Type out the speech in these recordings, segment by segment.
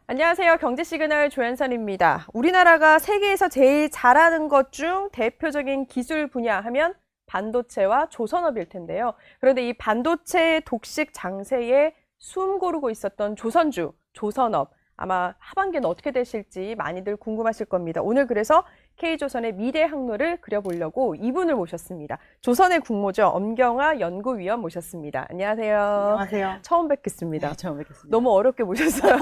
안녕하세요. 경제시그널 조현선입니다. 우리나라가 세계에서 제일 잘하는 것 중 대표적인 기술 분야 하면 반도체와 조선업일 텐데요. 그런데 이 반도체 독식 장세에 숨 고르고 있었던 조선주, 조선업, 아마 하반기는 어떻게 되실지 많이들 궁금하실 겁니다. 오늘 그래서 K조선의 미래 항로를 그려보려고 이분을 모셨습니다. 조선의 국모죠. 엄경화 연구위원 모셨습니다. 안녕하세요. 안녕하세요. 처음 뵙겠습니다. 네, 처음 뵙겠습니다. 너무 어렵게 모셨어요.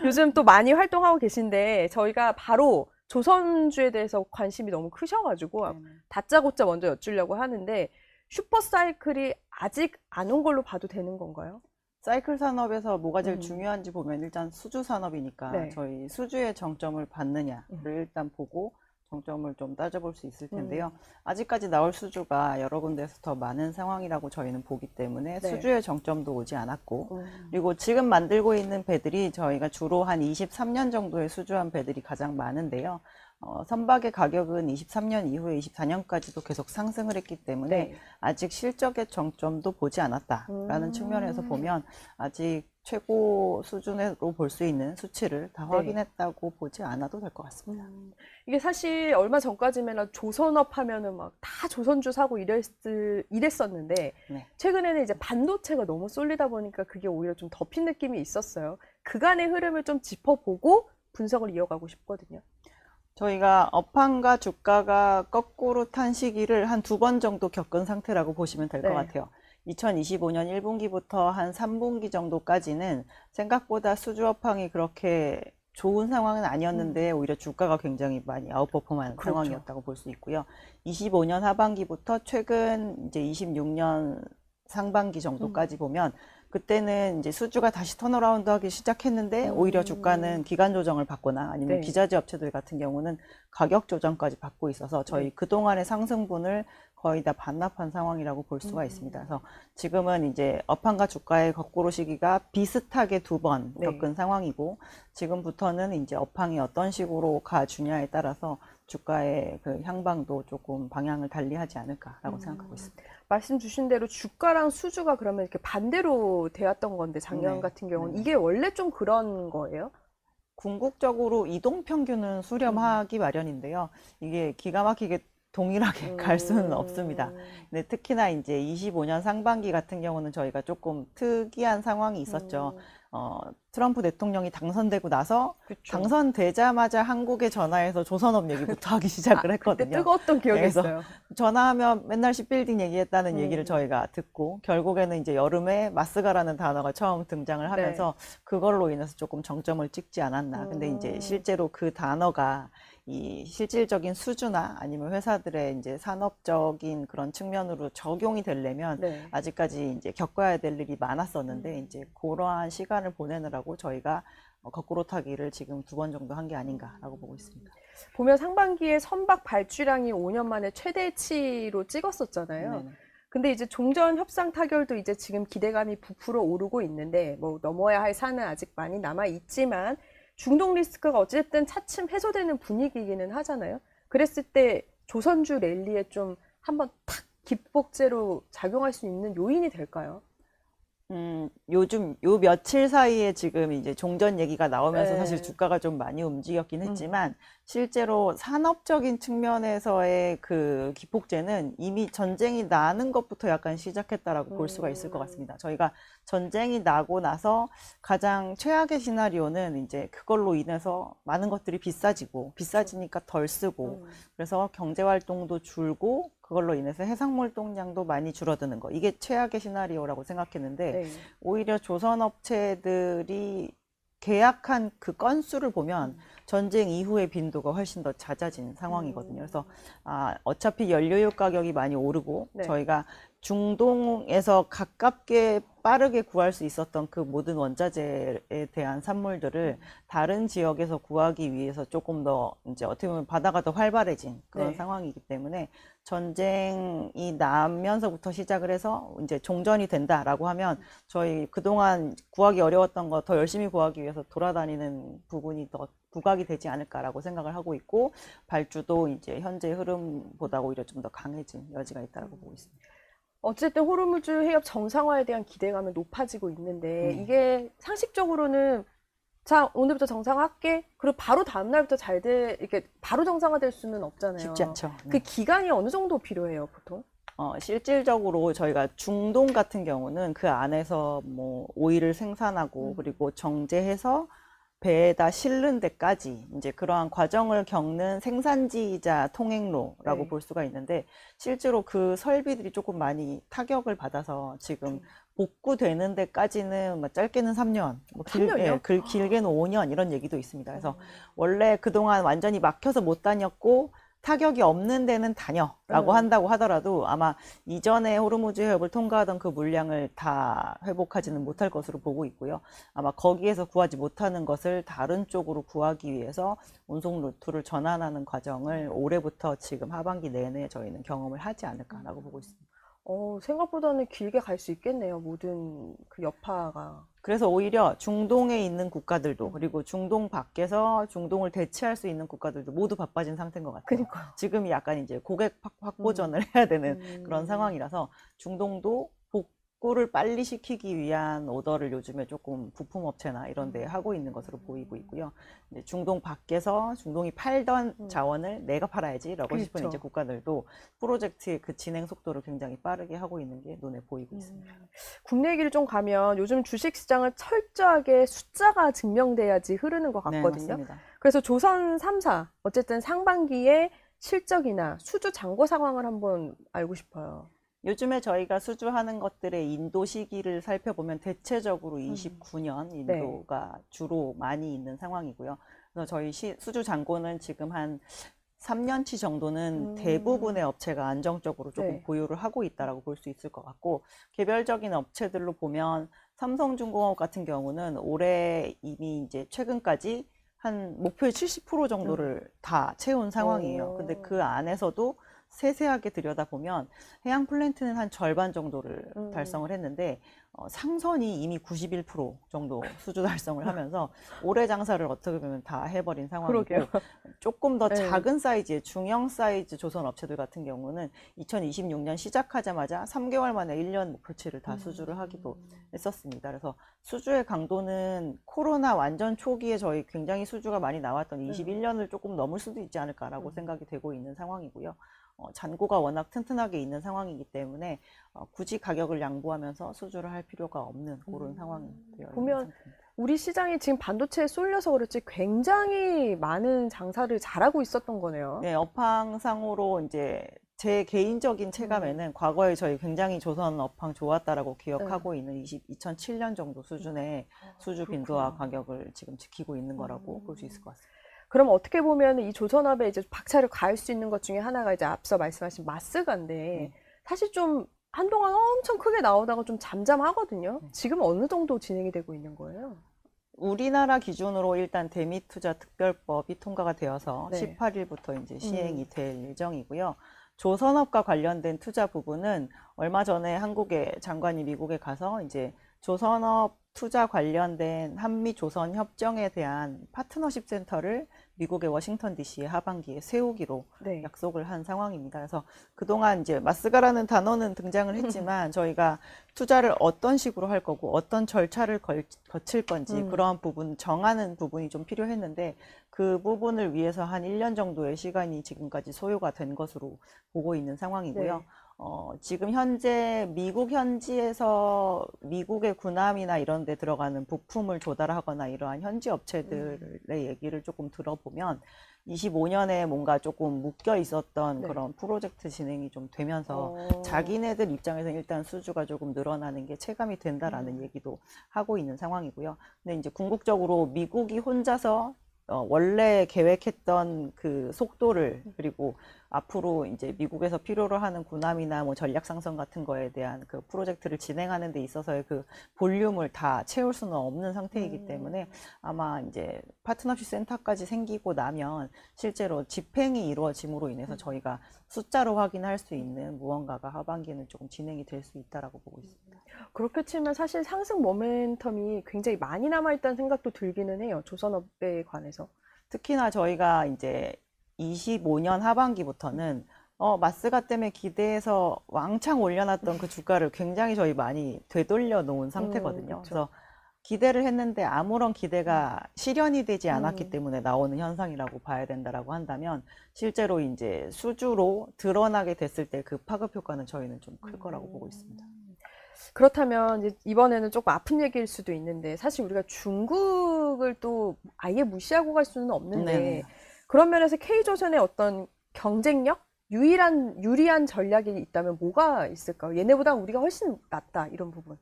요즘 또 많이 활동하고 계신데 저희가 바로 조선주에 대해서 관심이 너무 크셔가지고 다짜고짜 먼저 여쭈려고 하는데 슈퍼사이클이 아직 안 온 걸로 봐도 되는 건가요? 사이클 산업에서 뭐가 제일 음. 중요한지 보면 일단 수주 산업이니까 네. 저희 수주의 정점을 받느냐를 일단 보고 정점을 좀 따져볼 수 있을 텐데요. 아직까지 나올 수주가 여러 군데에서 더 많은 상황이라고 저희는 보기 때문에 네. 수주의 정점도 오지 않았고 그리고 지금 만들고 있는 배들이 저희가 주로 한 23년 정도에 수주한 배들이 가장 많은데요. 선박의 가격은 23년 이후에 24년까지도 계속 상승을 했기 때문에 네. 아직 실적의 정점도 보지 않았다라는 측면에서 보면 아직 최고 수준으로 볼 수 있는 수치를 다 네. 확인했다고 보지 않아도 될 것 같습니다. 이게 사실 얼마 전까지면 조선업 하면은 막 다 조선주 사고 이랬었는데 네. 최근에는 이제 반도체가 너무 쏠리다 보니까 그게 오히려 좀 덮인 느낌이 있었어요. 그간의 흐름을 좀 짚어보고 분석을 이어가고 싶거든요. 저희가 업황과 주가가 거꾸로 탄 시기를 한 두 번 정도 겪은 상태라고 보시면 될 것 네. 같아요. 2025년 1분기부터 한 3분기 정도까지는 생각보다 수주 업황이 그렇게 좋은 상황은 아니었는데 오히려 주가가 굉장히 많이 아웃퍼폼한 그렇죠. 상황이었다고 볼 수 있고요. 25년 하반기부터 최근 이제 26년 상반기 정도까지 보면 그때는 이제 수주가 다시 턴어라운드 하기 시작했는데 오히려 주가는 기간 조정을 받거나 아니면 네. 기자재 업체들 같은 경우는 가격 조정까지 받고 있어서 저희 네. 그동안의 상승분을 거의 다 반납한 상황이라고 볼 수가 있습니다. 그래서 지금은 이제 업황과 주가의 거꾸로 시기가 비슷하게 두 번 네. 겪은 상황이고 지금부터는 이제 업황이 어떤 식으로 가주냐에 따라서 주가의 그 향방도 조금 방향을 달리하지 않을까라고 생각하고 있습니다. 말씀 주신 대로 주가랑 수주가 그러면 이렇게 반대로 되었던 건데 작년 네. 같은 경우는 네. 이게 원래 좀 그런 거예요? 궁극적으로 이동 평균은 수렴하기 마련인데요. 이게 기가 막히게 동일하게 갈 수는 없습니다. 근데 특히나 이제 25년 상반기 같은 경우는 저희가 조금 특이한 상황이 있었죠. 트럼프 대통령이 당선되고 나서 그쵸. 당선되자마자 한국에 전화해서 조선업 얘기부터 하기 시작을 그때 했거든요. 뜨거웠던 기억이 그래서 있어요. 전화하면 맨날 shipbuilding 얘기했다는 얘기를 저희가 듣고 결국에는 이제 여름에 마스가라는 단어가 처음 등장을 하면서 그걸로 인해서 조금 정점을 찍지 않았나. 근데 이제 실제로 그 단어가 이 실질적인 수주나 아니면 회사들의 이제 산업적인 그런 측면으로 적용이 되려면 네. 아직까지 이제 겪어야 될 일이 많았었는데 이제 그러한 시간을 보내느라고 저희가 거꾸로 타기를 지금 두 번 정도 한 게 아닌가라고 보고 있습니다. 보면 상반기에 선박 발주량이 5년 만에 최대치로 찍었었잖아요. 네네. 근데 이제 종전 협상 타결도 이제 지금 기대감이 부풀어 오르고 있는데 뭐 넘어야 할 산은 아직 많이 남아 있지만 중동 리스크가 어쨌든 차츰 해소되는 분위기이기는 하잖아요. 그랬을 때 조선주 랠리에 좀 한번 탁 기폭제로 작용할 수 있는 요인이 될까요? 요즘 요 며칠 사이에 지금 이제 종전 얘기가 나오면서 네. 사실 주가가 좀 많이 움직였긴 했지만 실제로 산업적인 측면에서의 그 기폭제는 이미 전쟁이 나는 것부터 약간 시작했다라고 볼 수가 있을 것 같습니다. 저희가 전쟁이 나고 나서 가장 최악의 시나리오는 이제 그걸로 인해서 많은 것들이 비싸지니까 덜 쓰고 그래서 경제 활동도 줄고 그걸로 인해서 해상물동량도 많이 줄어드는 거. 이게 최악의 시나리오라고 생각했는데 네. 오히려 조선업체들이 계약한 그 건수를 보면 전쟁 이후의 빈도가 훨씬 더 잦아진 상황이거든요. 그래서 어차피 연료유 가격이 많이 오르고 네. 저희가 중동에서 가깝게 빠르게 구할 수 있었던 그 모든 원자재에 대한 산물들을 다른 지역에서 구하기 위해서 조금 더 이제 어떻게 보면 바다가 더 활발해진 그런 네. 상황이기 때문에 전쟁이 나면서부터 시작을 해서 이제 종전이 된다라고 하면 저희 그동안 구하기 어려웠던 거 더 열심히 구하기 위해서 돌아다니는 부분이 더 부각이 되지 않을까라고 생각을 하고 있고 발주도 이제 현재 흐름보다 오히려 좀 더 강해진 여지가 있다고 보고 있습니다. 어쨌든 호르무즈 해협 정상화에 대한 기대감은 높아지고 있는데 이게 상식적으로는 자, 오늘부터 정상화할게. 그리고 바로 다음 날부터 이렇게 바로 정상화될 수는 없잖아요. 쉽지 않죠. 그 기간이 어느 정도 필요해요, 보통? 실질적으로 저희가 중동 같은 경우는 그 안에서 뭐 오일을 생산하고 그리고 정제해서 배에다 실는 데까지 이제 그러한 과정을 겪는 생산지이자 통행로라고 네. 볼 수가 있는데 실제로 그 설비들이 조금 많이 타격을 받아서 지금 복구되는 데까지는 뭐 짧게는 3년, 뭐 3년이요? 길게는 5년 이런 얘기도 있습니다. 그래서 원래 그동안 완전히 막혀서 못 다녔고 타격이 없는 데는 다녀라고 한다고 하더라도 아마 이전에 호르무즈 해협을 통과하던 그 물량을 다 회복하지는 못할 것으로 보고 있고요. 아마 거기에서 구하지 못하는 것을 다른 쪽으로 구하기 위해서 운송 루트를 전환하는 과정을 올해부터 지금 하반기 내내 저희는 경험을 하지 않을까라고 보고 있습니다. 생각보다는 길게 갈 수 있겠네요, 모든 그 여파가. 그래서 오히려 중동에 있는 국가들도 그리고 중동 밖에서 중동을 대체할 수 있는 국가들도 모두 바빠진 상태인 것 같아요. 그러니까요. 지금이 약간 이제 고객 확보전을 해야 되는 그런 상황이라서 중동도 복구를 빨리 시키기 위한 오더를 요즘에 조금 부품업체나 이런 데 하고 있는 것으로 보이고 있고요. 이제 중동 밖에서 중동이 팔던 자원을 내가 팔아야지라고 싶은 그렇죠. 이제 국가들도 프로젝트의 그 진행 속도를 굉장히 빠르게 하고 있는 게 눈에 보이고 있습니다. 국내 얘기를 좀 가면 요즘 주식시장을 철저하게 숫자가 증명돼야지 흐르는 것 네, 같거든요. 맞습니다. 그래서 조선 3사, 어쨌든 상반기에 실적이나 수주 잔고 상황을 한번 알고 싶어요. 요즘에 저희가 수주하는 것들의 인도 시기를 살펴보면 대체적으로 29년 인도가 주로 많이 있는 상황이고요. 그래서 저희 수주 잔고는 지금 한 3년치 정도는 대부분의 업체가 안정적으로 조금 네. 보유를 하고 있다라고 볼 수 있을 것 같고, 개별적인 업체들로 보면 삼성중공업 같은 경우는 올해 이미 이제 최근까지 한 목표의 70% 정도를 다 채운 상황이에요. 근데 그 안에서도 세세하게 들여다보면 해양 플랜트는 한 절반 정도를 달성을 했는데 상선이 이미 91% 정도 수주 달성을 하면서 올해 장사를 어떻게 보면 다 해버린 상황이고 그러게요. 조금 더 네. 작은 사이즈의 중형 사이즈 조선 업체들 같은 경우는 2026년 시작하자마자 3개월 만에 1년 목표치를 다 수주를 하기도 했었습니다. 그래서 수주의 강도는 코로나 완전 초기에 저희 굉장히 수주가 많이 나왔던 21년을 조금 넘을 수도 있지 않을까라고 생각이 되고 있는 상황이고요. 잔고가 워낙 튼튼하게 있는 상황이기 때문에 굳이 가격을 양보하면서 수주를 할 필요가 없는 그런 상황이 되어 있는 보면 상태입니다. 우리 시장이 지금 반도체에 쏠려서 그렇지 굉장히 많은 장사를 잘하고 있었던 거네요. 네, 업황상으로 이제 제 개인적인 체감에는 과거에 저희 굉장히 조선 업황 좋았다라고 기억하고 있는 2007년 정도 수준의 수주 빈도와 가격을 지금 지키고 있는 거라고 볼 수 있을 것 같습니다. 그럼 어떻게 보면 이 조선업에 이제 박차를 가할 수 있는 것 중에 하나가 이제 앞서 말씀하신 마스가인데 사실 좀 한동안 엄청 크게 나오다가 좀 잠잠하거든요. 지금 어느 정도 진행이 되고 있는 거예요? 우리나라 기준으로 일단 대미투자 특별법이 통과가 되어서 네. 18일부터 이제 시행이 될 예정이고요. 조선업과 관련된 투자 부분은 얼마 전에 한국의 장관이 미국에 가서 이제 조선업 투자 관련된 한미 조선 협정에 대한 파트너십 센터를 미국의 워싱턴 DC의 하반기에 세우기로 네. 약속을 한 상황입니다. 그래서 그동안 이제 마스가라는 단어는 등장을 했지만 저희가 투자를 어떤 식으로 할 거고 어떤 절차를 거칠 건지 그러한 부분 정하는 부분이 좀 필요했는데 그 부분을 위해서 한 1년 정도의 시간이 지금까지 소요가 된 것으로 보고 있는 상황이고요. 네. 지금 현재 미국 현지에서 미국의 군함이나 이런 데 들어가는 부품을 조달하거나 이러한 현지 업체들의 얘기를 조금 들어보면 25년에 뭔가 조금 묶여 있었던 네. 그런 프로젝트 진행이 좀 되면서 자기네들 입장에서는 일단 수주가 조금 늘어나는 게 체감이 된다라는 얘기도 하고 있는 상황이고요. 근데 이제 궁극적으로 미국이 혼자서 원래 계획했던 그 속도를 그리고 앞으로 이제 미국에서 필요로 하는 군함이나 뭐 전략 상선 같은 거에 대한 그 프로젝트를 진행하는 데 있어서의 그 볼륨을 다 채울 수는 없는 상태이기 때문에 아마 이제 파트너십 센터까지 생기고 나면 실제로 집행이 이루어짐으로 인해서 저희가 숫자로 확인할 수 있는 무언가가 하반기에는 조금 진행이 될 수 있다라고 보고 있습니다. 그렇게 치면 사실 상승 모멘텀이 굉장히 많이 남아있다는 생각도 들기는 해요. 조선업에 관해서. 특히나 저희가 이제 25년 하반기부터는 마스가 때문에 기대해서 왕창 올려놨던 그 주가를 굉장히 저희 많이 되돌려 놓은 상태거든요. 그쵸. 그래서 기대를 했는데 아무런 기대가 실현이 되지 음. 않았기 때문에 나오는 현상이라고 봐야 된다라고 한다면 실제로 이제 수주로 드러나게 됐을 때 그 파급 효과는 저희는 좀 클 거라고 보고 있습니다. 그렇다면 이제 이번에는 조금 아픈 얘기일 수도 있는데 사실 우리가 중국을 또 아예 무시하고 갈 수는 없는데 네네. 그런 면에서 K조선의 어떤 경쟁력? 유리한 전략이 있다면 뭐가 있을까요? 얘네보다 우리가 훨씬 낫다, 이런 부분.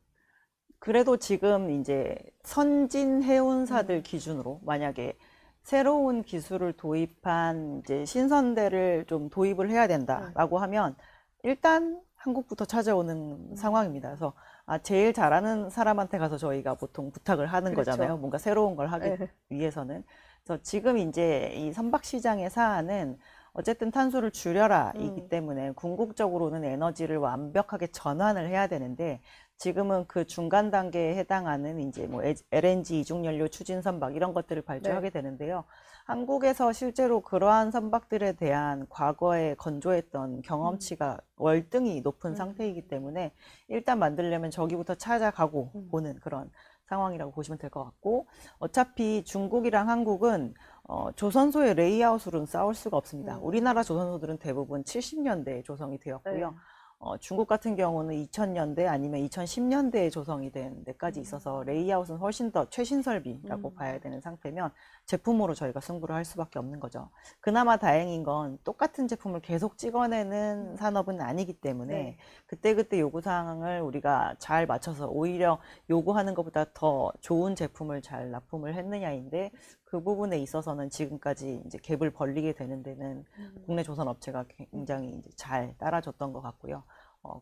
그래도 지금 이제 선진 해운사들 기준으로 만약에 새로운 기술을 도입한 이제 신선대를 좀 도입을 해야 된다라고 하면 일단 한국부터 찾아오는 상황입니다. 그래서 제일 잘하는 사람한테 가서 저희가 보통 부탁을 하는 그렇죠. 거잖아요. 뭔가 새로운 걸 하기 네. 위해서는. 그래서 지금 이제 이 선박 시장의 사안은 어쨌든 탄소를 줄여라 이기 때문에 궁극적으로는 에너지를 완벽하게 전환을 해야 되는데 지금은 그 중간 단계에 해당하는 이제 뭐 LNG 이중연료 추진 선박 이런 것들을 발주하게 되는데요. 한국에서 실제로 그러한 선박들에 대한 과거에 건조했던 경험치가 월등히 높은 상태이기 때문에 일단 만들려면 저기부터 찾아가고 보는 그런 상황이라고 보시면 될 것 같고 어차피 중국이랑 한국은 조선소의 레이아웃으로는 싸울 수가 없습니다. 우리나라 조선소들은 대부분 70년대에 조성이 되었고요. 중국 같은 경우는 2000년대 아니면 2010년대에 조성이 된 데까지 있어서 레이아웃은 훨씬 더 최신 설비라고 봐야 되는 상태면 제품으로 저희가 승부를 할 수밖에 없는 거죠. 그나마 다행인 건 똑같은 제품을 계속 찍어내는 산업은 아니기 때문에 그때그때 요구사항을 우리가 잘 맞춰서 오히려 요구하는 것보다 더 좋은 제품을 잘 납품을 했느냐인데 그 부분에 있어서는 지금까지 이제 갭을 벌리게 되는 데는 국내 조선 업체가 굉장히 이제 잘 따라줬던 것 같고요.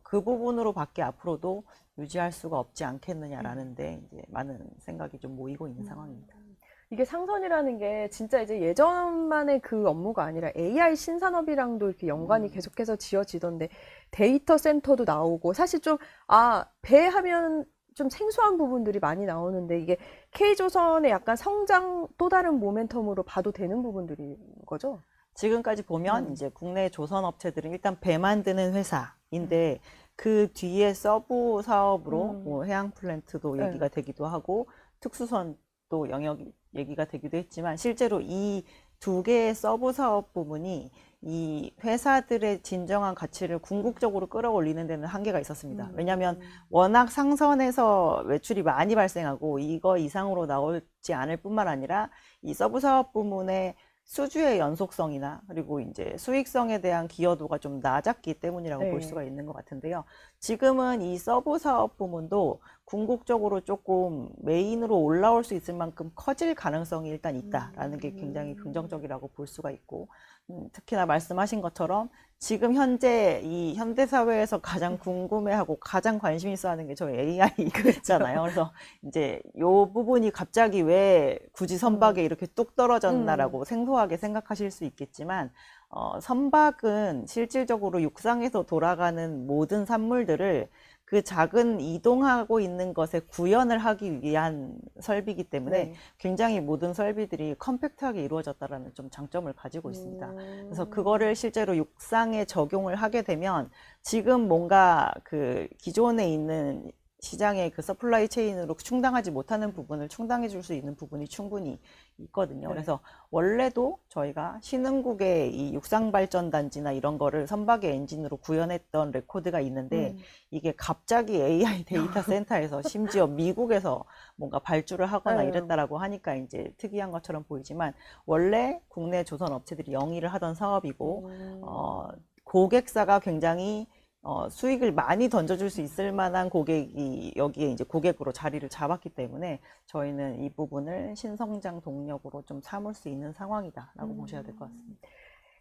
그 부분으로밖에 앞으로도 유지할 수가 없지 않겠느냐라는 데 이제 많은 생각이 좀 모이고 있는 상황입니다. 이게 상선이라는 게 진짜 이제 예전만의 그 업무가 아니라 AI 신산업이랑도 이렇게 연관이 계속해서 지어지던데 데이터 센터도 나오고 사실 좀, 배 하면 좀 생소한 부분들이 많이 나오는데 이게 K조선의 약간 성장 또 다른 모멘텀으로 봐도 되는 부분들인 거죠? 지금까지 보면 이제 국내 조선 업체들은 일단 배 만드는 회사인데 그 뒤에 서브 사업으로 뭐 해양 플랜트도 얘기가 되기도 하고 특수선도 영역이 얘기가 되기도 했지만 실제로 이 두 개의 서브 사업 부분이 이 회사들의 진정한 가치를 궁극적으로 끌어올리는 데는 한계가 있었습니다. 왜냐하면 워낙 상선에서 외출이 많이 발생하고 이거 이상으로 나오지 않을 뿐만 아니라 이 서브 사업 부문의 수주의 연속성이나 그리고 이제 수익성에 대한 기여도가 좀 낮았기 때문이라고 볼 수가 있는 것 같은데요. 지금은 이 서브 사업 부문도 궁극적으로 조금 메인으로 올라올 수 있을 만큼 커질 가능성이 일단 있다라는 게 굉장히 긍정적이라고 볼 수가 있고 특히나 말씀하신 것처럼 지금 현재 이 현대사회에서 가장 궁금해하고 가장 관심 있어 하는 게 저희 AI잖아요. 그래서 이제 요 부분이 갑자기 왜 굳이 선박에 이렇게 뚝 떨어졌나라고 생소하게 생각하실 수 있겠지만 선박은 실질적으로 육상에서 돌아가는 모든 산물들을 그 작은 이동하고 있는 것에 구현을 하기 위한 설비이기 때문에 굉장히 모든 설비들이 컴팩트하게 이루어졌다라는 좀 장점을 가지고 있습니다. 그래서 그거를 실제로 육상에 적용을 하게 되면 지금 뭔가 그 기존에 있는 시장의 그 서플라이 체인으로 충당하지 못하는 부분을 충당해 줄 수 있는 부분이 충분히 있거든요. 그래서 원래도 저희가 신흥국의 이 육상발전단지나 이런 거를 선박의 엔진으로 구현했던 레코드가 있는데 이게 갑자기 AI 데이터 센터에서 심지어 미국에서 뭔가 발주를 하거나 이랬다라고 하니까 이제 특이한 것처럼 보이지만 원래 국내 조선 업체들이 영위를 하던 사업이고 고객사가 굉장히 수익을 많이 던져줄 수 있을 만한 고객이 여기에 이제 고객으로 자리를 잡았기 때문에 저희는 이 부분을 신성장 동력으로 좀 삼을 수 있는 상황이다라고 보셔야 될 것 같습니다.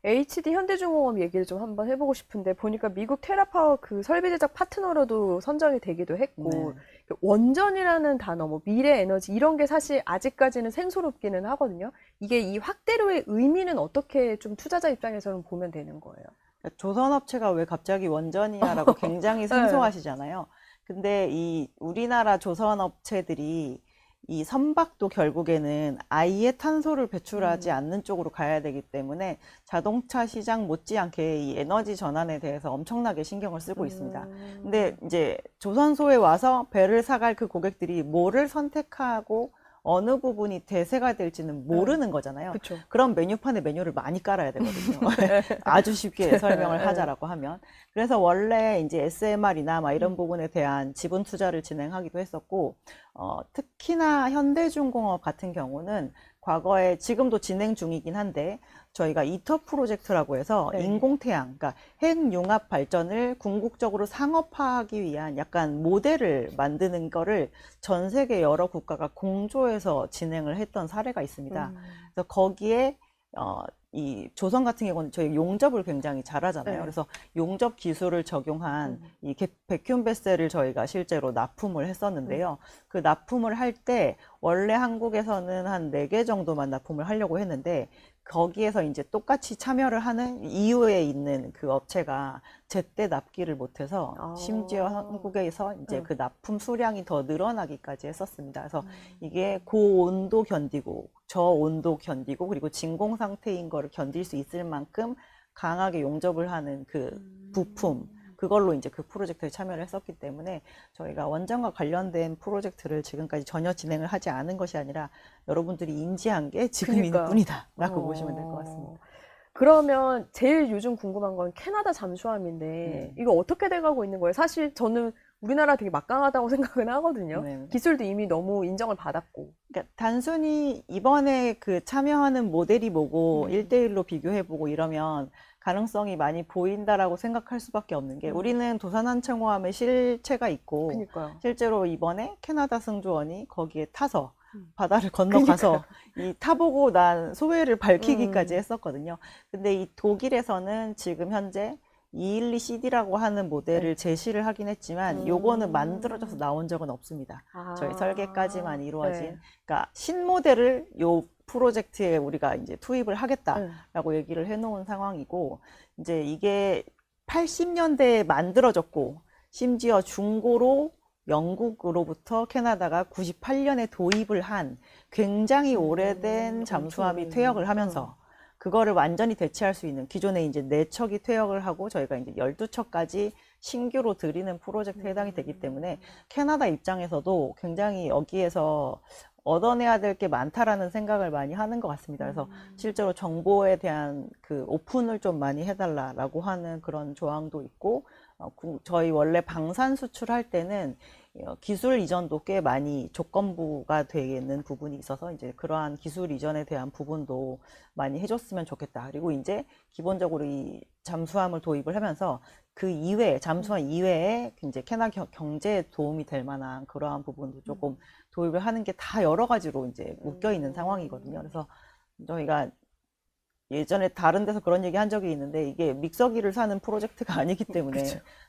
HD 현대중공업 얘기를 좀 한번 해보고 싶은데 보니까 미국 테라파워 그 설비 제작 파트너로도 선정이 되기도 했고 원전이라는 단어, 뭐 미래 에너지 이런 게 사실 아직까지는 생소롭기는 하거든요. 이게 이 확대로의 의미는 어떻게 좀 투자자 입장에서는 보면 되는 거예요? 조선업체가 왜 갑자기 원전이냐라고 굉장히 생소하시잖아요. 근데 이 우리나라 조선업체들이 이 선박도 결국에는 아예 탄소를 배출하지 않는 쪽으로 가야 되기 때문에 자동차 시장 못지않게 이 에너지 전환에 대해서 엄청나게 신경을 쓰고 있습니다. 근데 이제 조선소에 와서 배를 사갈 그 고객들이 뭐를 선택하고 어느 부분이 대세가 될지는 모르는 거잖아요. 그쵸. 그럼 메뉴판에 메뉴를 많이 깔아야 되거든요. 아주 쉽게 설명을 하자라고 하면. 그래서 원래 이제 SMR이나 막 이런 부분에 대한 지분 투자를 진행하기도 했었고, 특히나 현대중공업 같은 경우는 과거에 지금도 진행 중이긴 한데, 저희가 이터 프로젝트라고 해서 네. 인공태양, 그러니까 핵융합 발전을 궁극적으로 상업화하기 위한 약간 모델을 만드는 거를 전 세계 여러 국가가 공조해서 진행을 했던 사례가 있습니다. 그래서 거기에 이 조선 같은 경우는 저희 용접을 굉장히 잘하잖아요. 네. 그래서 용접 기술을 적용한 이 백큐ම් 베셀을 저희가 실제로 납품을 했었는데요. 그 납품을 할 때 원래 한국에서는 한 4개 정도만 납품을 하려고 했는데 거기에서 이제 똑같이 참여를 하는 이유에 있는 그 업체가 제때 납기를 못해서 심지어 한국에서 이제 그 납품 수량이 더 늘어나기까지 했었습니다. 그래서 이게 고온도 견디고 저온도 견디고 그리고 진공 상태인 거를 견딜 수 있을 만큼 강하게 용접을 하는 그 부품 그걸로 이제 그 프로젝트에 참여를 했었기 때문에 저희가 원전과 관련된 프로젝트를 지금까지 전혀 진행을 하지 않은 것이 아니라 여러분들이 인지한 게 지금일 그러니까. 뿐이다라고 보시면 될 것 같습니다. 그러면 제일 요즘 궁금한 건 캐나다 잠수함인데 네. 이거 어떻게 돼가고 있는 거예요? 사실 저는 우리나라 되게 막강하다고 생각은 하거든요. 네. 기술도 이미 너무 인정을 받았고. 그러니까 단순히 이번에 그 참여하는 모델이 뭐고 1대1로 비교해보고 이러면 가능성이 많이 보인다라고 생각할 수밖에 없는 게 우리는 도산항청호함에 실체가 있고 그러니까요. 실제로 이번에 캐나다 승조원이 거기에 타서 바다를 건너가서 이 타보고 난 소회를 밝히기까지 했었거든요. 근데 이 독일에서는 지금 현재 212CD라고 하는 모델을 제시를 하긴 했지만 요거는 만들어져서 나온 적은 없습니다. 저희 설계까지만 이루어진 네. 그러니까 신모델을 요 프로젝트에 우리가 이제 투입을 하겠다라고 얘기를 해놓은 상황이고 이제 이게 80년대에 만들어졌고 심지어 중고로 영국으로부터 캐나다가 98년에 도입을 한 굉장히 오래된 잠수함이 퇴역을 하면서 그거를 완전히 대체할 수 있는 기존에 이제 4척이 퇴역을 하고 저희가 이제 12척까지 신규로 들이는 프로젝트에 해당이 되기 때문에 캐나다 입장에서도 굉장히 여기에서 얻어내야 될 게 많다라는 생각을 많이 하는 것 같습니다. 그래서 실제로 정보에 대한 그 오픈을 좀 많이 해달라라고 하는 그런 조항도 있고, 저희 원래 방산 수출할 때는 기술 이전도 꽤 많이 조건부가 되는 부분이 있어서 이제 그러한 기술 이전에 대한 부분도 많이 해줬으면 좋겠다. 그리고 이제 기본적으로 이 잠수함을 도입을 하면서 그 이외에 잠수함 이외에 이제 캐나다 경제에 도움이 될 만한 그러한 부분도 조금 도입을 하는 게 다 여러 가지로 이제 묶여 있는 상황이거든요. 그래서 저희가 예전에 다른 데서 그런 얘기 한 적이 있는데 이게 믹서기를 사는 프로젝트가 아니기 때문에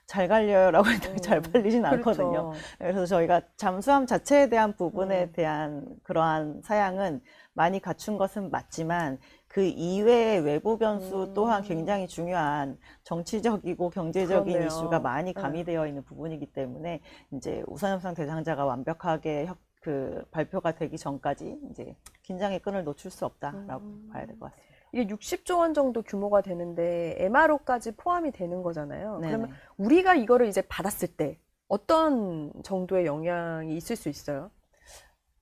잘 갈려요라고 했더니 잘 팔리진 않거든요. 그래서 저희가 잠수함 자체에 대한 부분에 대한 그러한 사양은 많이 갖춘 것은 맞지만 그 이외의 외부 변수 또한 굉장히 중요한 정치적이고 경제적인 그렇네요. 이슈가 많이 가미되어 있는 부분이기 때문에 이제 우선협상 대상자가 완벽하게 그 발표가 되기 전까지 이제 긴장의 끈을 놓칠 수 없다라고 봐야 될 것 같습니다. 이게 60조 원 정도 규모가 되는데 MRO까지 포함이 되는 거잖아요. 네네. 그러면 우리가 이거를 이제 받았을 때 어떤 정도의 영향이 있을 수 있어요?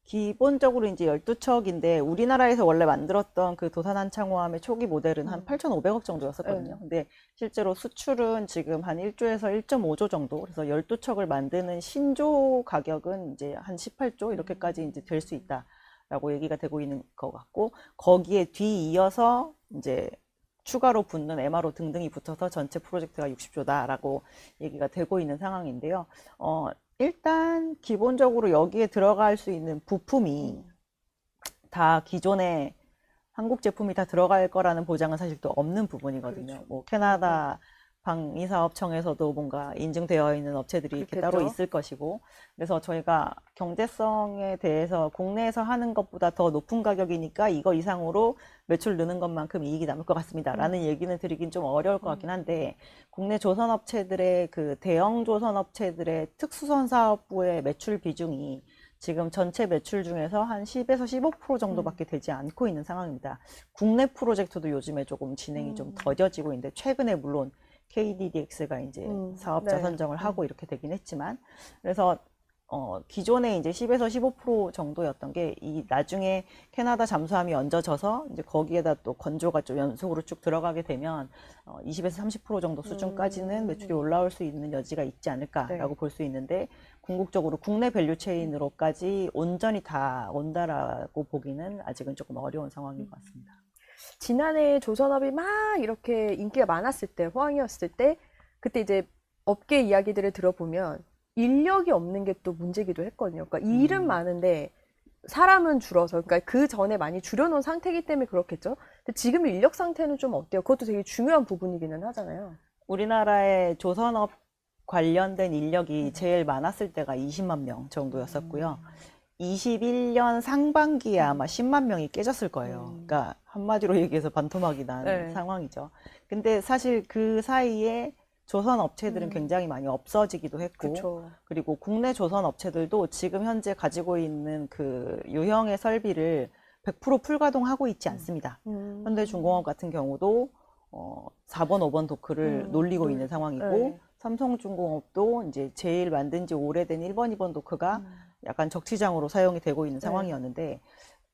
기본적으로 이제 12척인데 우리나라에서 원래 만들었던 그 도산항청호함의 초기 모델은 한 8,500억 정도였었거든요. 근데 실제로 수출은 지금 한 1조에서 1.5조 정도. 그래서 12척을 만드는 신조 가격은 이제 한 18조 이렇게까지 이제 될 수 있다라고 얘기가 되고 있는 것 같고 거기에 뒤이어서 이제 추가로 붙는 MRO 등등이 붙어서 전체 프로젝트가 60조다라고 얘기가 되고 있는 상황인데요. 일단 기본적으로 여기에 들어갈 수 있는 부품이 다 기존의 한국 제품이 다 들어갈 거라는 보장은 사실 또 없는 부분이거든요. 그렇죠. 뭐 캐나다 방위사업청에서도 뭔가 인증되어 있는 업체들이 이렇게 그렇겠죠. 따로 있을 것이고 그래서 저희가 경제성에 대해서 국내에서 하는 것보다 더 높은 가격이니까 이거 이상으로 매출 느는 것만큼 이익이 남을 것 같습니다 라는 얘기는 드리긴 좀 어려울 것 같긴 한데 국내 조선업체들의 그 대형 조선업체들의 특수선 사업부의 매출 비중이 지금 전체 매출 중에서 한 10에서 15% 정도밖에 되지 않고 있는 상황입니다. 국내 프로젝트도 요즘에 조금 진행이 좀 더뎌지고 있는데 최근에 물론 KDDX가 이제 사업자 네. 선정을 하고 이렇게 되긴 했지만 그래서 기존에 이제 10에서 15% 정도였던 게 이 나중에 캐나다 잠수함이 얹어져서 이제 거기에다 또 건조가 좀 연속으로 쭉 들어가게 되면 20에서 30% 정도 수준까지는 매출이 올라올 수 있는 여지가 있지 않을까라고 네. 볼 수 있는데 궁극적으로 국내 밸류 체인으로까지 온전히 다 온다라고 보기는 아직은 조금 어려운 상황인 것 같습니다. 지난해 조선업이 막 이렇게 인기가 많았을 때, 호황이었을 때, 그때 이제 업계 이야기들을 들어보면 인력이 없는 게 또 문제기도 했거든요. 그러니까 일은 많은데 사람은 줄어서, 그러니까 그 전에 많이 줄여놓은 상태이기 때문에 그렇겠죠. 근데 지금 인력 상태는 좀 어때요? 그것도 되게 중요한 부분이기는 하잖아요. 우리나라의 조선업 관련된 인력이 제일 많았을 때가 20만 명 정도였었고요. 21년 상반기에 아마 10만 명이 깨졌을 거예요. 그러니까 한마디로 얘기해서 반토막이 난 네. 상황이죠. 근데 사실 그 사이에 조선 업체들은 굉장히 많이 없어지기도 했고, 그쵸. 그리고 국내 조선 업체들도 지금 현재 가지고 있는 그 유형의 설비를 100% 풀가동하고 있지 않습니다. 현대중공업 같은 경우도 4번, 5번 도크를 놀리고 있는 상황이고, 네. 삼성중공업도 이제 제일 만든 지 오래된 1번, 2번 도크가 약간 적치장으로 사용이 되고 있는 상황이었는데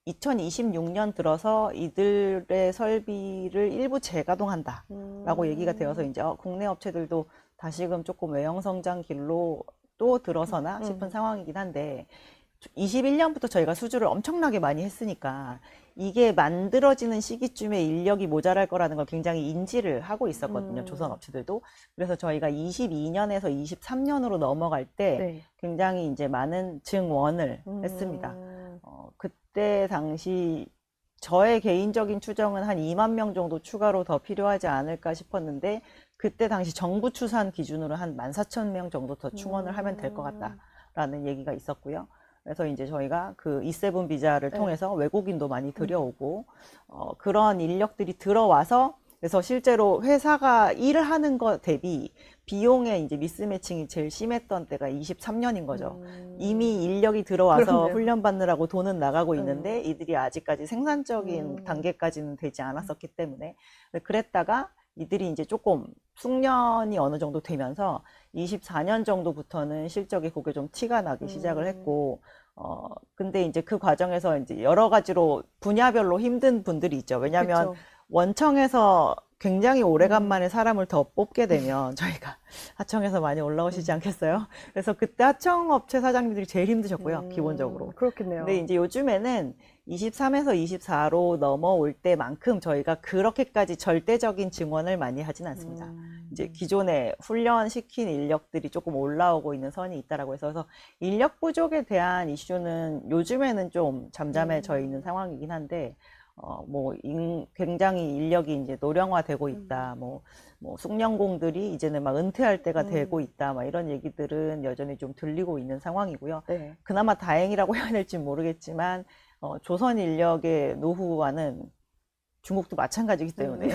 2026년 들어서 이들의 설비를 일부 재가동한다라고 얘기가 되어서 이제 국내 업체들도 다시금 조금 외형 성장 길로 또 들어서나 싶은 상황이긴 한데 21년부터 저희가 수주를 엄청나게 많이 했으니까 이게 만들어지는 시기쯤에 인력이 모자랄 거라는 걸 굉장히 인지를 하고 있었거든요. 조선 업체들도. 그래서 저희가 22년에서 23년으로 넘어갈 때 네. 굉장히 이제 많은 증원을 했습니다. 그때 당시 저의 개인적인 추정은 한 2만 명 정도 추가로 더 필요하지 않을까 싶었는데 그때 당시 정부 추산 기준으로 한 14,000명 정도 더 충원을 하면 될 것 같다라는 얘기가 있었고요. 그래서 이제 저희가 그 E7 비자를 통해서 외국인도 많이 들여오고 그런 인력들이 들어와서 그래서 실제로 회사가 일을 하는 것 대비 비용의 이제 미스매칭이 제일 심했던 때가 23년인 거죠. 이미 인력이 들어와서 그렇네요. 훈련 받느라고 돈은 나가고 있는데 이들이 아직까지 생산적인 단계까지는 되지 않았었기 때문에 그랬다가 이들이 이제 조금 숙련이 어느 정도 되면서 24년 정도부터는 실적이 그게 좀 티가 나기 시작을 했고, 근데 이제 그 과정에서 이제 여러 가지로 분야별로 힘든 분들이 있죠. 왜냐하면 그쵸. 원청에서 굉장히 오래간만에 사람을 더 뽑게 되면 저희가 하청에서 많이 올라오시지 않겠어요? 그래서 그때 하청업체 사장님들이 제일 힘드셨고요, 기본적으로. 그렇겠네요. 근데 이제 요즘에는 23에서 24로 넘어올 때만큼 저희가 그렇게까지 절대적인 증원을 많이 하진 않습니다. 이제 기존에 훈련시킨 인력들이 조금 올라오고 있는 선이 있다라고 해서 그래서 인력 부족에 대한 이슈는 요즘에는 좀 잠잠해져 있는 상황이긴 한데 굉장히 인력이 이제 노령화되고 있다. 뭐 숙련공들이 이제는 막 은퇴할 때가 되고 있다. 막 이런 얘기들은 여전히 좀 들리고 있는 상황이고요. 네. 그나마 다행이라고 해야 될지 모르겠지만, 조선 인력의 노후와는 중국도 마찬가지이기 때문에.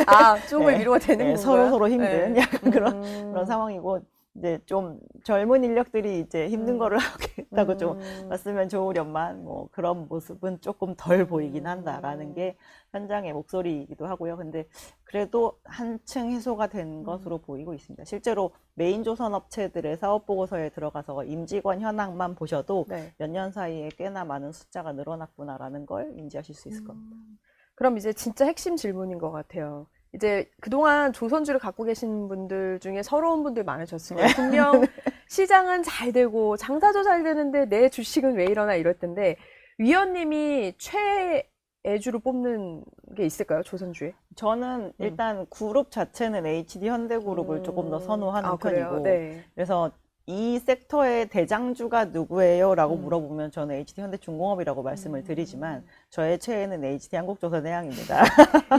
아, 조금 네, 위로가 되는 네, 건가요? 서로 힘든 네. 약간 그런 상황이고, 이제 좀 젊은 인력들이 이제 힘든 거를 하겠다고 좀 왔으면 좋으련만 뭐 그런 모습은 조금 덜 보이긴 한다라는 게 현장의 목소리이기도 하고요. 근데 그래도 한층 해소가 된 것으로 보이고 있습니다. 실제로 메인 조선 업체들의 사업 보고서에 들어가서 임직원 현황만 보셔도 네. 몇 년 사이에 꽤나 많은 숫자가 늘어났구나라는 걸 인지하실 수 있을 겁니다. 그럼 이제 진짜 핵심 질문인 것 같아요. 이제 그동안 조선주를 갖고 계신 분들 중에 서러운 분들 많으셨을 거예요. 분명 시장은 잘 되고 장사도 잘 되는데 내 주식은 왜 이러나 이럴 텐데 위원님이 최애주로 뽑는 게 있을까요? 조선주에? 저는 일단 그룹 자체는 HD 현대그룹을 조금 더 선호하는 그래요? 편이고 네. 그래서 이 섹터의 대장주가 누구예요? 라고 물어보면 저는 HD 현대중공업이라고 말씀을 드리지만 저의 최애는 HD 한국조선해양입니다.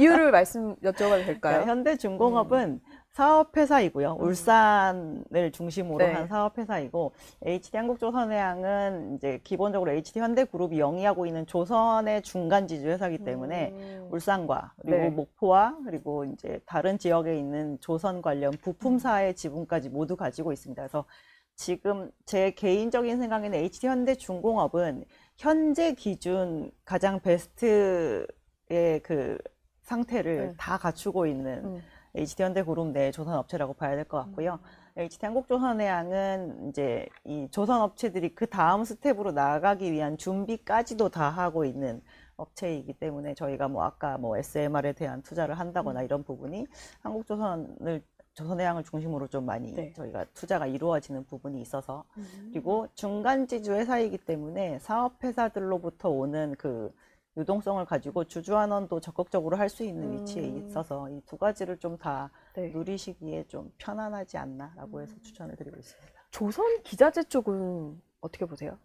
이유를 여쭤봐도 될까요? 그러니까 현대중공업은 사업회사이고요. 울산을 중심으로 네. 한 사업회사이고 HD 한국조선해양은 이제 기본적으로 HD 현대그룹이 영위하고 있는 조선의 중간지주 회사이기 때문에 울산과 그리고 네. 목포와 그리고 이제 다른 지역에 있는 조선 관련 부품사의 지분까지 모두 가지고 있습니다. 그래서 지금 제 개인적인 생각에는 HT현대중공업은 현재 기준 가장 베스트의 그 상태를 네. 다 갖추고 있는 음. HT현대그룹 내 조선업체라고 봐야 될 것 같고요. HT한국조선해양은 이제 이 조선업체들이 그 다음 스텝으로 나아가기 위한 준비까지도 다 하고 있는 업체이기 때문에 저희가 뭐 아까 뭐 SMR에 대한 투자를 한다거나 이런 부분이 조선해양을 중심으로 좀 많이 네. 저희가 투자가 이루어지는 부분이 있어서 그리고 중간지주 회사이기 때문에 사업회사들로부터 오는 그 유동성을 가지고 주주환원도 적극적으로 할 수 있는 위치에 있어서 이 두 가지를 좀 다 네. 누리시기에 좀 편안하지 않나라고 해서 추천을 드리고 있습니다. 조선 기자재 쪽은 어떻게 보세요?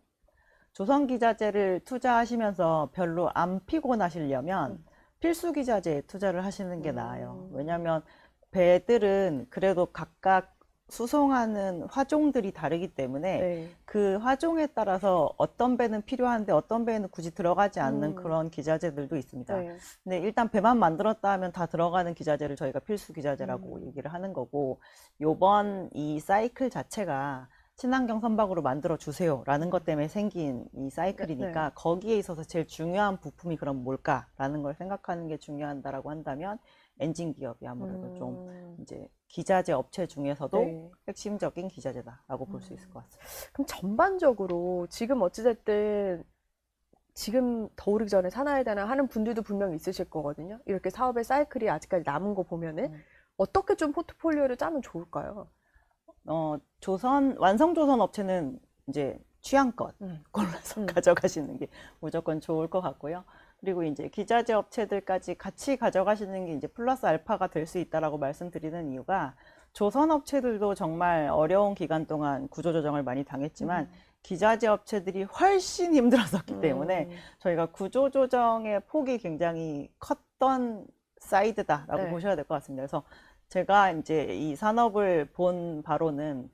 조선기자재를 투자하시면서 별로 안 피곤하시려면 필수 기자재에 투자를 하시는 게 나아요. 왜냐하면 배들은 그래도 각각 수송하는 화종들이 다르기 때문에 네. 그 화종에 따라서 어떤 배는 필요한데 어떤 배는 굳이 들어가지 않는 그런 기자재들도 있습니다. 네. 근데 일단 배만 만들었다 하면 다 들어가는 기자재를 저희가 필수 기자재라고 얘기를 하는 거고, 요번 이 사이클 자체가 친환경 선박으로 만들어 주세요 라는 것 때문에 생긴 이 사이클이니까 네. 거기에 있어서 제일 중요한 부품이 그럼 뭘까라는 걸 생각하는 게 중요하다라고 한다면 엔진 기업이 아무래도 좀 이제 기자재 업체 중에서도 네. 핵심적인 기자재다라고 볼 수 있을 것 같습니다. 그럼 전반적으로 지금 어찌됐든 지금 더 오르기 전에 사놔야 되나 하는 분들도 분명히 있으실 거거든요. 이렇게 사업의 사이클이 아직까지 남은 거 보면은 어떻게 좀 포트폴리오를 짜면 좋을까요? 완성조선 업체는 이제 취향껏 골라서 가져가시는 게 무조건 좋을 것 같고요. 그리고 이제 기자재 업체들까지 같이 가져가시는 게 이제 플러스 알파가 될 수 있다라고 말씀드리는 이유가, 조선 업체들도 정말 어려운 기간 동안 구조조정을 많이 당했지만 기자재 업체들이 훨씬 힘들었었기 때문에 저희가 구조조정의 폭이 굉장히 컸던 사이드다라고 네. 보셔야 될 것 같습니다. 그래서 제가 이제 이 산업을 본 바로는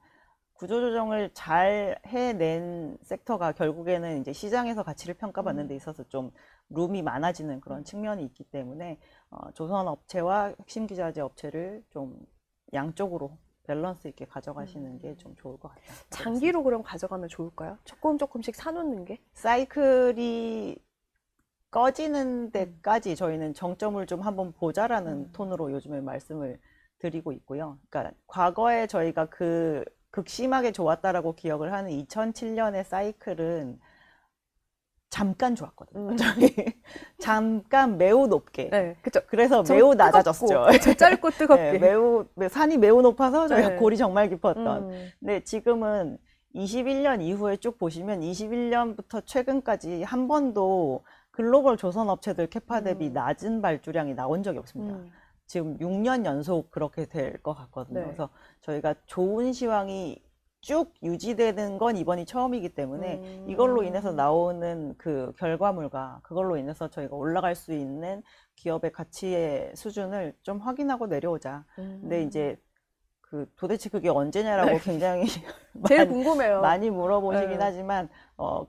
구조조정을 잘 해낸 섹터가 결국에는 이제 시장에서 가치를 평가받는 데 있어서 좀 룸이 많아지는 그런 측면이 있기 때문에 조선 업체와 핵심 기자재 업체를 좀 양쪽으로 밸런스 있게 가져가시는 게 좀 좋을 것 같아요. 장기로 그럼 가져가면 좋을까요? 조금씩 사놓는 게? 사이클이 꺼지는 데까지 저희는 정점을 좀 한번 보자라는 톤으로 요즘에 말씀을 드리고 있고요. 그러니까 과거에 저희가 그 극심하게 좋았다라고 기억을 하는 2007년의 사이클은 잠깐 좋았거든요. 저희 잠깐 매우 높게. 네, 그쵸. 그래서 매우 낮아졌죠. 짧고 뜨겁게. 네, 산이 매우 높아서 저희가 네. 골이 정말 깊었던. 근데 지금은 21년 이후에 쭉 보시면 21년부터 최근까지 한 번도 글로벌 조선 업체들 캐파 대비 낮은 발주량이 나온 적이 없습니다. 지금 6년 연속 그렇게 될 것 같거든요. 네. 그래서 저희가 좋은 시황이 쭉 유지되는 건 이번이 처음이기 때문에 이걸로 인해서 나오는 그 결과물과 그걸로 인해서 저희가 올라갈 수 있는 기업의 가치의 수준을 좀 확인하고 내려오자. 근데 이제 그 도대체 그게 언제냐라고 네. 굉장히 제일 궁금해요. 많이 물어보시긴 네. 하지만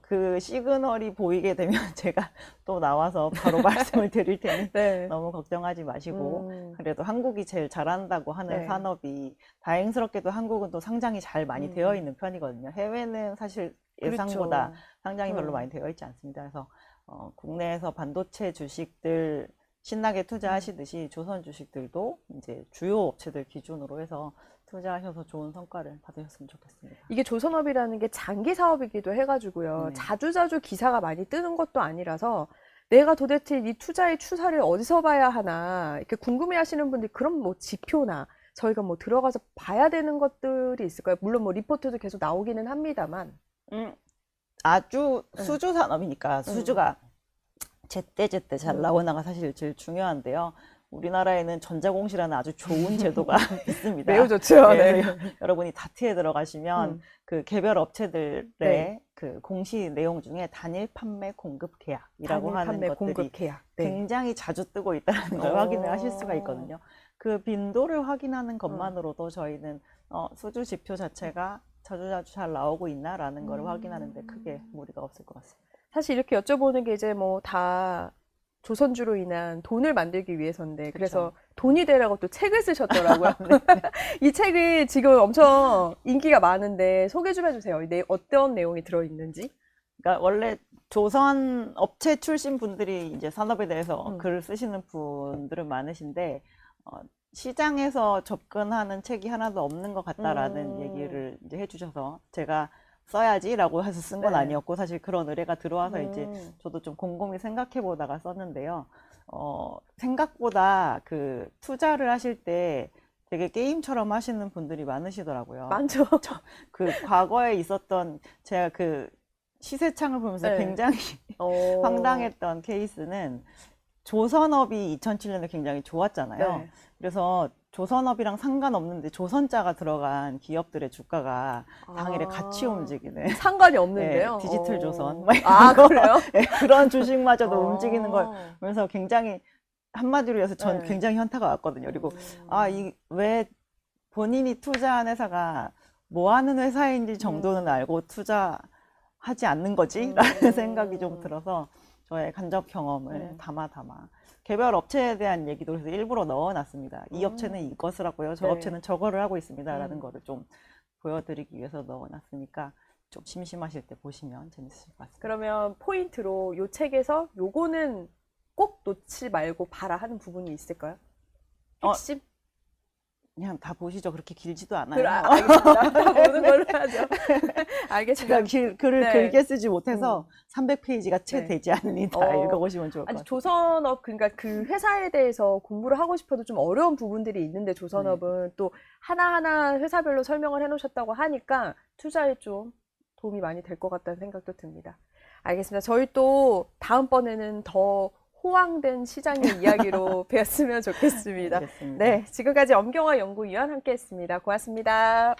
그 시그널이 보이게 되면 제가 또 나와서 바로 말씀을 드릴 테니 네. 너무 걱정하지 마시고, 그래도 한국이 제일 잘한다고 하는 네. 산업이 다행스럽게도 한국은 또 상장이 잘 많이 되어 있는 편이거든요. 해외는 사실 예상보다 그렇죠. 상장이 별로 많이 되어 있지 않습니다. 그래서 국내에서 반도체 주식들 신나게 투자하시듯이 조선 주식들도 이제 주요 업체들 기준으로 해서 투자하셔서 좋은 성과를 받으셨으면 좋겠습니다. 이게 조선업이라는 게 장기 사업이기도 해가지고요. 네. 자주자주 기사가 많이 뜨는 것도 아니라서 내가 도대체 이 투자의 추세를 어디서 봐야 하나 이렇게 궁금해 하시는 분들이, 그럼 뭐 지표나 저희가 뭐 들어가서 봐야 되는 것들이 있을까요? 물론 뭐 리포트도 계속 나오기는 합니다만. 아주 수주 산업이니까 수주가 제때제때 잘 나오나가 사실 제일 중요한데요. 우리나라에는 전자공시라는 아주 좋은 제도가 있습니다. 매우 좋죠. 네. 네. 여러분이 다트에 들어가시면 그 개별 업체들의 네. 그 공시 내용 중에 단일 판매 공급 계약이라고 단일 하는 판매 것들이 공급 계약. 네. 굉장히 자주 뜨고 있다는 걸 확인을 하실 수가 있거든요. 그 빈도를 확인하는 것만으로도 저희는 수주 지표 자체가 자주자주 잘 나오고 있나라는 걸 확인하는데 크게 무리가 없을 것 같습니다. 사실 이렇게 여쭤보는 게 이제 뭐 다 조선주로 인한 돈을 만들기 위해서인데 그래서 돈이 되라고 또 책을 쓰셨더라고요. 이 책이 지금 엄청 인기가 많은데 소개 좀 해주세요. 어떤 내용이 들어있는지. 그러니까 원래 조선 업체 출신 분들이 이제 산업에 대해서 글을 쓰시는 분들은 많으신데 시장에서 접근하는 책이 하나도 없는 것 같다라는 얘기를 이제 해주셔서 제가 써야지라고 해서 쓴 건 네. 아니었고 사실 그런 의뢰가 들어와서 이제 저도 좀 곰곰이 생각해 보다가 썼는데요. 생각보다 그 투자를 하실 때 되게 게임처럼 하시는 분들이 많으시더라고요. 많죠. 그 과거에 있었던 제가 그 시세창을 보면서 네. 굉장히 황당했던 케이스는 조선업이 2007년에 굉장히 좋았잖아요. 네. 그래서 조선업이랑 상관없는데 조선자가 들어간 기업들의 주가가 당일에 같이 움직이는 상관이 없는데요. 네, 디지털 조선 그래요? 네, 그런 주식마저도 움직이는 걸 보면서 굉장히 한마디로 해서 전 네. 굉장히 현타가 왔거든요. 그리고 왜 본인이 투자한 회사가 뭐 하는 회사인지 정도는 알고 투자하지 않는 거지? 라는 생각이 좀 들어서 저의 간접 경험을 담아 개별 업체에 대한 얘기도 그래서 일부러 넣어놨습니다. 이 업체는 이것을 하고요. 저 네. 업체는 저거를 하고 있습니다. 라는 거를 좀 보여드리기 위해서 넣어놨으니까 좀 심심하실 때 보시면 재밌으실 것 같습니다. 그러면 포인트로 이 책에서 요거는 꼭 놓지 말고 봐라 하는 부분이 있을까요? 핵심? 그냥 다 보시죠. 그렇게 길지도 않아요. 그래, 알겠습니다. 다 보는 걸로 하죠. 알겠습니다. 제가 글을 네. 길게 쓰지 못해서 300페이지가 채 네. 되지 않으니 다 읽어보시면 좋을 것 아니, 같아요. 조선업, 그러니까 그 회사에 대해서 공부를 하고 싶어도 좀 어려운 부분들이 있는데 조선업은 또 하나하나 회사별로 설명을 해놓으셨다고 하니까 투자에 좀 도움이 많이 될 것 같다는 생각도 듭니다. 알겠습니다. 저희 또 다음번에는 더 호황된 시장의 이야기로 배웠으면 좋겠습니다. 알겠습니다. 네, 지금까지 엄경화 연구위원 함께했습니다. 고맙습니다.